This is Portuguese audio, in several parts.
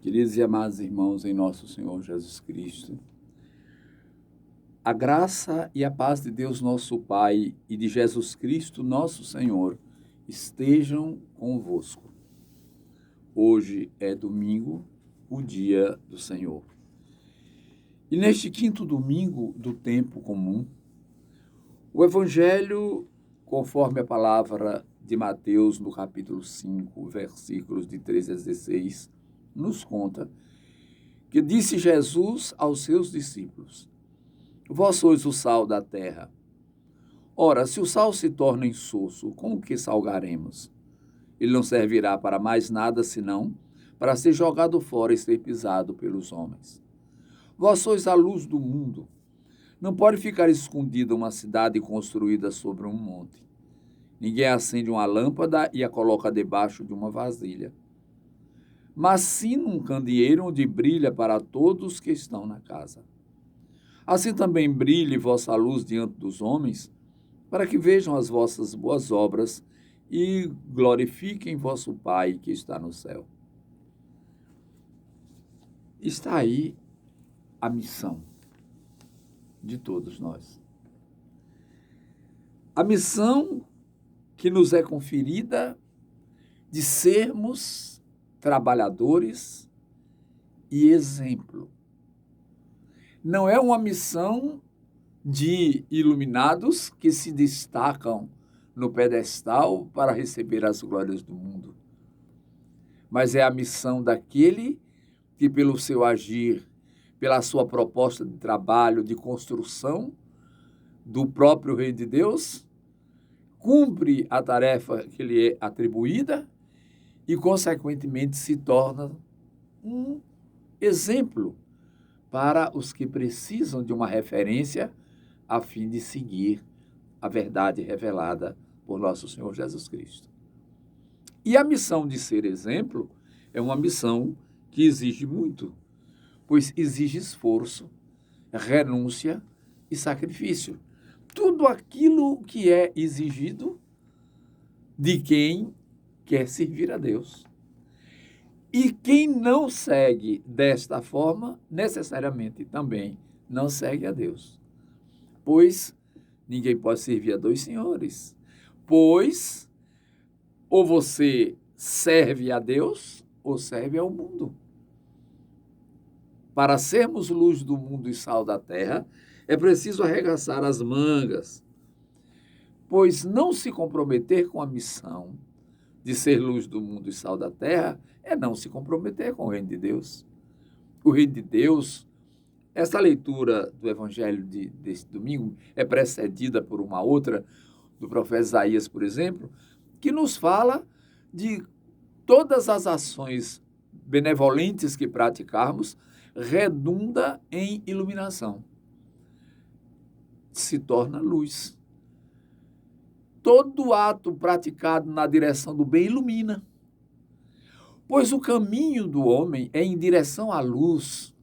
Queridos e amados irmãos em nosso Senhor Jesus Cristo, a graça e a paz de Deus nosso Pai e de Jesus Cristo nosso Senhor estejam convosco. Hoje é domingo, o dia do Senhor. E neste quinto domingo do tempo comum, o Evangelho, conforme a palavra de Mateus no capítulo 5, versículos de 13 a 16, nos conta que disse Jesus aos seus discípulos: Vós sois o sal da terra. Ora, se o sal se torna insosso, com o que salgaremos? Ele não servirá para mais nada, senão para ser jogado fora e ser pisado pelos homens. Vós sois a luz do mundo. Não pode ficar escondida uma cidade construída sobre um monte. Ninguém acende uma lâmpada e a coloca debaixo de uma vasilha, mas sim num candeeiro onde brilha para todos que estão na casa. Assim também brilhe vossa luz diante dos homens, para que vejam as vossas boas obras e glorifiquem vosso Pai que está no céu. Está aí a missão de todos nós. A missão que nos é conferida de sermos trabalhadores e exemplo. Não é uma missão de iluminados que se destacam no pedestal para receber as glórias do mundo, mas é a missão daquele que, pelo seu agir, pela sua proposta de trabalho, de construção do próprio Reino de Deus, cumpre a tarefa que lhe é atribuída e, consequentemente, se torna um exemplo para os que precisam de uma referência a fim de seguir a verdade revelada por nosso Senhor Jesus Cristo. E a missão de ser exemplo é uma missão que exige muito, pois exige esforço, renúncia e sacrifício. Tudo aquilo que é exigido de quem quer servir a Deus. E quem não segue desta forma, necessariamente também não segue a Deus. Pois ninguém pode servir a dois senhores. Pois ou você serve a Deus ou serve ao mundo. Para sermos luz do mundo e sal da terra, é preciso arregaçar as mangas, pois não se comprometer com a missão de ser luz do mundo e sal da terra é não se comprometer com o reino de Deus. O reino de Deus, essa leitura do Evangelho deste domingo é precedida por uma outra, do profeta Isaías, por exemplo, que nos fala de todas as ações benevolentes que praticarmos redunda em iluminação. Se torna luz. Todo ato praticado na direção do bem ilumina, pois o caminho do homem é em direção à luz,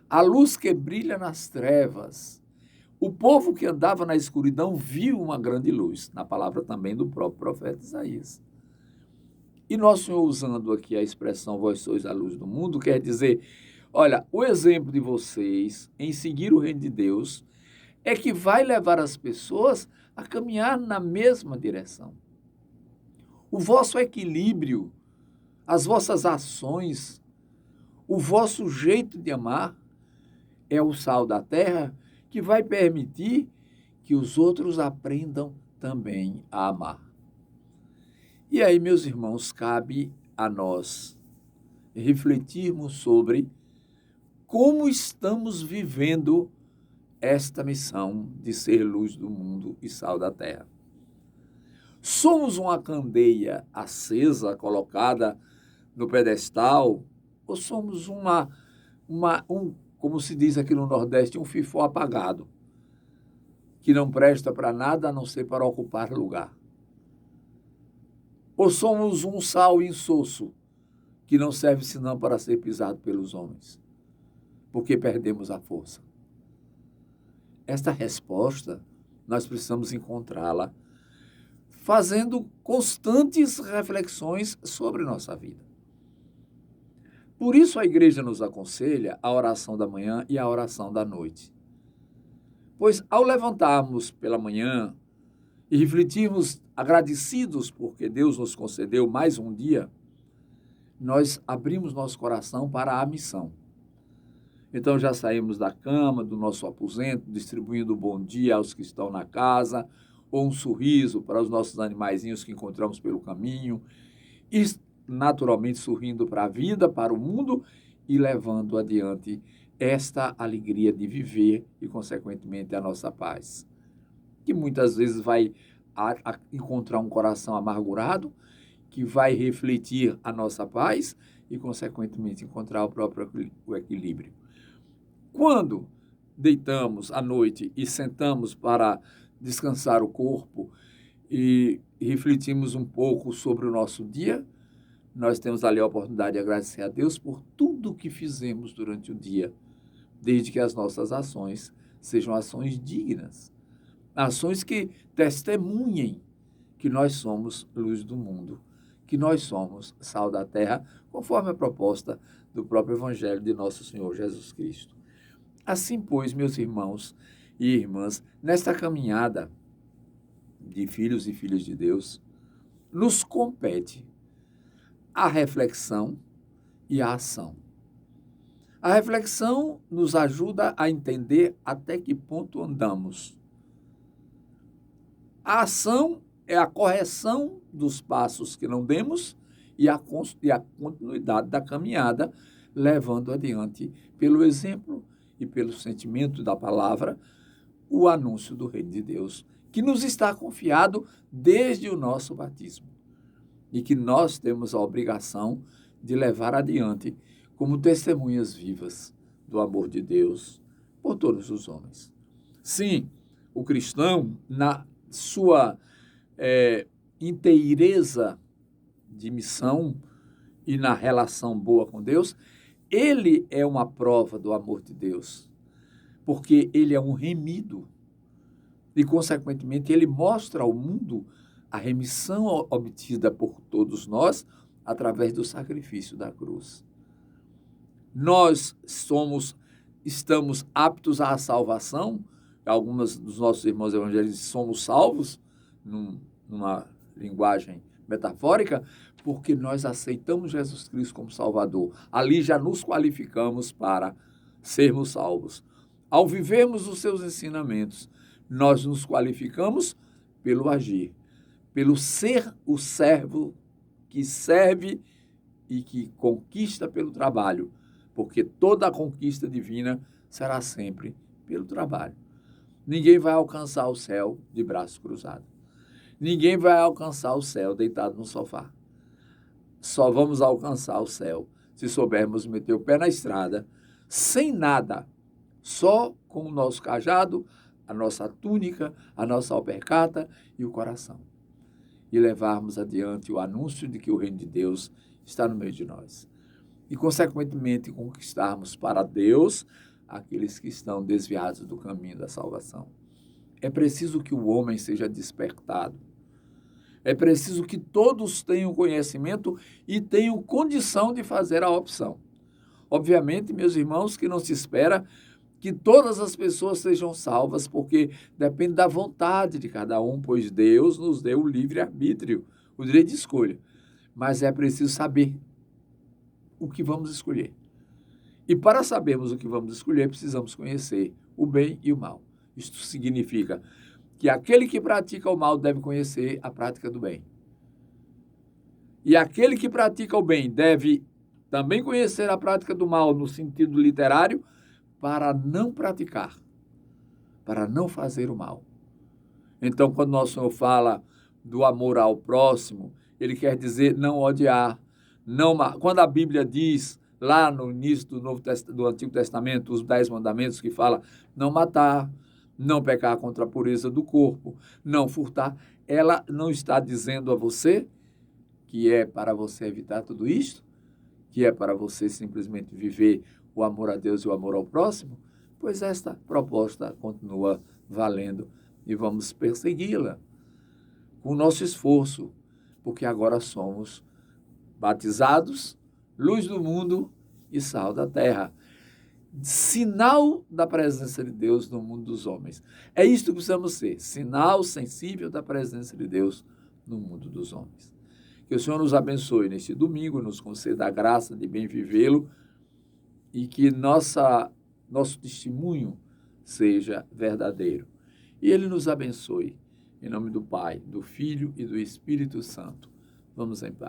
a luz que brilha nas trevas. O povo que andava na escuridão viu uma grande luz, na palavra também do próprio profeta Isaías. E nosso Senhor, usando aqui a expressão vós sois a luz do mundo, quer dizer, olha, o exemplo de vocês em seguir o reino de Deus é que vai levar as pessoas a caminhar na mesma direção. O vosso equilíbrio, as vossas ações, o vosso jeito de amar é o sal da terra que vai permitir que os outros aprendam também a amar. E aí, meus irmãos, cabe a nós refletirmos sobre como estamos vivendo esta missão de ser luz do mundo e sal da terra. Somos uma candeia acesa, colocada no pedestal, ou somos como se diz aqui no Nordeste, um fifó apagado, que não presta para nada a não ser para ocupar lugar? Ou somos um sal insosso, que não serve senão para ser pisado pelos homens, porque perdemos a força? Esta resposta, nós precisamos encontrá-la fazendo constantes reflexões sobre nossa vida. Por isso a igreja nos aconselha a oração da manhã e a oração da noite. Pois ao levantarmos pela manhã e refletirmos agradecidos porque Deus nos concedeu mais um dia, nós abrimos nosso coração para a missão. Então já saímos da cama, do nosso aposento, distribuindo um bom dia aos que estão na casa, ou um sorriso para os nossos animaizinhos que encontramos pelo caminho, e naturalmente sorrindo para a vida, para o mundo e levando adiante esta alegria de viver e, consequentemente, a nossa paz. Que muitas vezes vai encontrar um coração amargurado, que vai refletir a nossa paz e, consequentemente, encontrar o próprio equilíbrio. Quando deitamos à noite e sentamos para descansar o corpo e refletimos um pouco sobre o nosso dia, nós temos ali a oportunidade de agradecer a Deus por tudo que fizemos durante o dia, desde que as nossas ações sejam ações dignas, ações que testemunhem que nós somos luz do mundo, que nós somos sal da terra, conforme a proposta do próprio Evangelho de nosso Senhor Jesus Cristo. Assim, pois, meus irmãos e irmãs, nesta caminhada de filhos e filhas de Deus, nos compete a reflexão e a ação. A reflexão nos ajuda a entender até que ponto andamos. A ação é a correção dos passos que não demos e a continuidade da caminhada, levando adiante, pelo exemplo e pelo sentimento da palavra, o anúncio do Reino de Deus, que nos está confiado desde o nosso batismo e que nós temos a obrigação de levar adiante como testemunhas vivas do amor de Deus por todos os homens. Sim, o cristão, na sua inteireza de missão e na relação boa com Deus, ele é uma prova do amor de Deus, porque ele é um remido e, consequentemente, ele mostra ao mundo a remissão obtida por todos nós através do sacrifício da cruz. Nós estamos aptos à salvação. Alguns dos nossos irmãos evangélicos somos salvos, numa linguagem metafórica, porque nós aceitamos Jesus Cristo como Salvador. Ali já nos qualificamos para sermos salvos. Ao vivermos os seus ensinamentos, nós nos qualificamos pelo agir, pelo ser o servo que serve e que conquista pelo trabalho, porque toda a conquista divina será sempre pelo trabalho. Ninguém vai alcançar o céu de braço cruzado. Ninguém vai alcançar o céu deitado no sofá. Só vamos alcançar o céu se soubermos meter o pé na estrada, sem nada, só com o nosso cajado, a nossa túnica, a nossa alpercata e o coração. E levarmos adiante o anúncio de que o reino de Deus está no meio de nós. E, consequentemente, conquistarmos para Deus aqueles que estão desviados do caminho da salvação. É preciso que o homem seja despertado. É preciso que todos tenham conhecimento e tenham condição de fazer a opção. Obviamente, meus irmãos, que não se espera que todas as pessoas sejam salvas, porque depende da vontade de cada um, pois Deus nos deu o livre-arbítrio, o direito de escolha. Mas é preciso saber o que vamos escolher. E para sabermos o que vamos escolher, precisamos conhecer o bem e o mal. Isto significa que aquele que pratica o mal deve conhecer a prática do bem. E aquele que pratica o bem deve também conhecer a prática do mal no sentido literário, para não praticar, para não fazer o mal. Então, quando nosso Senhor fala do amor ao próximo, ele quer dizer não odiar. Quando a Bíblia diz, lá no início do Antigo Testamento, os 10 mandamentos que fala não matar, não pecar contra a pureza do corpo, não furtar, ela não está dizendo a você que é para você evitar tudo isto, que é para você simplesmente viver o amor a Deus e o amor ao próximo, pois esta proposta continua valendo e vamos persegui-la com o nosso esforço, porque agora somos batizados, luz do mundo e sal da terra. Sinal da presença de Deus no mundo dos homens. É isto que precisamos ser, sinal sensível da presença de Deus no mundo dos homens. Que o Senhor nos abençoe neste domingo, nos conceda a graça de bem vivê-lo e que nosso testemunho seja verdadeiro. E Ele nos abençoe. Em nome do Pai, do Filho e do Espírito Santo. Vamos em paz.